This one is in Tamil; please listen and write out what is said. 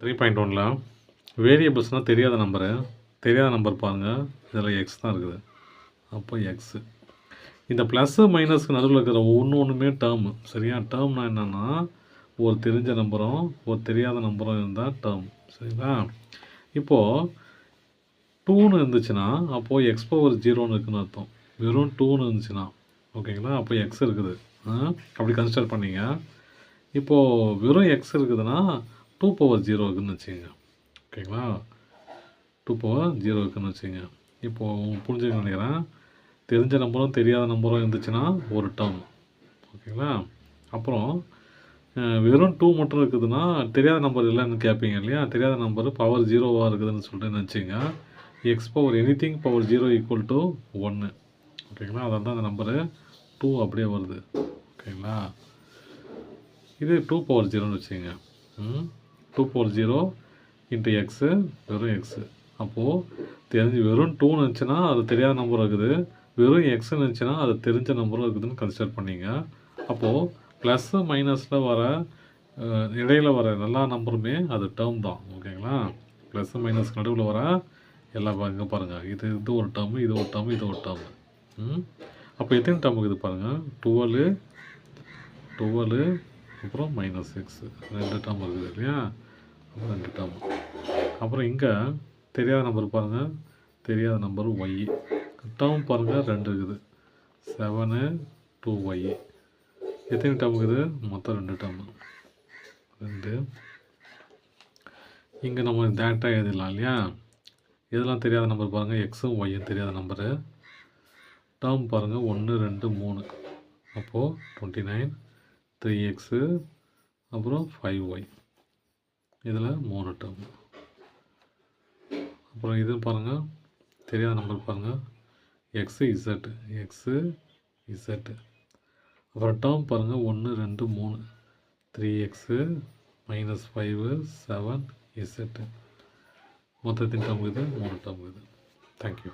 3.1ல வேரியபிள்ஸ்னால் தெரியாத நம்பரு. தெரியாத நம்பர் பாருங்கள். இதில் எக்ஸ் தான் இருக்குது. அப்போ எக்ஸு. இந்த ப்ளஸ்ஸு மைனஸ்க்கு நடுவில் இருக்கிற ஒன்றுமே டேர்மு. சரியா? டேர்ம்னா என்னென்னா ஒரு தெரிஞ்ச நம்பரும் ஒரு தெரியாத நம்பரும் இருந்தால் டேர்ம். சரிங்களா? இப்போது 2ன்னு இருந்துச்சுன்னா அப்போது எக்ஸ் பவர் 0ன்னு இருக்குதுன்னு அர்த்தம். வெறும் 2ன்னு இருந்துச்சுன்னா ஓகேங்களா? அப்போ எக்ஸ் இருக்குது. அப்படி கன்சிடர் பண்ணிங்க. இப்போது வெறும் எக்ஸ் இருக்குதுன்னா 2 பவர் 0 இருக்குதுன்னு வச்சுக்கோங்க. ஓகேங்களா? 2 பவர் 0 இருக்குதுன்னு வச்சுக்கோங்க. இப்போது உங்களுக்கு புரிஞ்சுக்க நினைக்கிறேன். தெரிஞ்ச நம்பரும் தெரியாத நம்பரும் இருந்துச்சுன்னா ஒரு டேர்ம். ஓகேங்களா? அப்புறம் வெறும் 2 மட்டும் இருக்குதுன்னா தெரியாத நம்பர் இல்லைன்னு கேட்பீங்க இல்லையா? தெரியாத நம்பர் பவர் 0வாக இருக்குதுன்னு சொல்லிட்டு நினச்சிங்க. X power anything power 0 equal to 1. ஓகேங்களா? அதான் தான் அந்த நம்பரு 2 அப்படியே வருது. ஓகேங்களா? இது 2 பவர் 0ன்னு வச்சுக்கோங்க. 2 பவர் 0 இன்ட்டு எக்ஸு வெறும் எக்ஸு. அப்போது வெறும் 2ன்னு இருந்துச்சுன்னா அது தெரியாத நம்பர் இருக்குது. வெறும் எக்ஸ்ன்னு இருந்துச்சுன்னா அது தெரிஞ்ச நம்பரும் இருக்குதுன்னு கன்சிடர் பண்ணிங்க. அப்போது ப்ளஸ்ஸு மைனஸில் வர இடையில் வர எல்லா நம்பருமே அது டேர்ம் தான். ஓகேங்களா? ப்ளஸ்ஸு மைனஸ் நடுவில் வர எல்லா இங்கே பாருங்கள். இது ஒரு டேர்மு, இது ஒரு டேர்மு, இது ஒரு டேர்மு. அப்போ எத்தனை டேர்ம் இருக்குது பாருங்கள். 12 அப்புறம் மைனஸ் எக்ஸு 2 டேர்ம் இருக்குது இல்லையா? அப்புறம் 2 டேர்ம். அப்புறம் இங்கே தெரியாத நம்பர் பாருங்கள். தெரியாத நம்பர் ஒய். டேர்ம் பாருங்கள் 2 இருக்குது. 7 2y. எத்தனை டேர்ம் இருக்குது? மொத்தம் 2 டேர்மு. 2. இங்கே நம்ம டேரெக்டாக எழுதிடலாம் இல்லையா? இதெல்லாம் தெரியாத நம்பர் பாருங்கள். எக்ஸும் ஒய்யும் தெரியாத நம்பரு. டேர்ம் பாருங்கள் 1 2 3. அப்போது 29 3x அப்புறம் 5y. இதில் 3 டேர்ம். அப்புறம் இது பாருங்கள். தெரியாத நம்பர் பாருங்கள். X Z. அப்புறம் டேர்ம் பாருங்கள் 1 2 3. 3x minus 5 7 Z. மொத்தத்தின் டேர்ம் இது 3 டேர்ம் இது. தேங்க்யூ.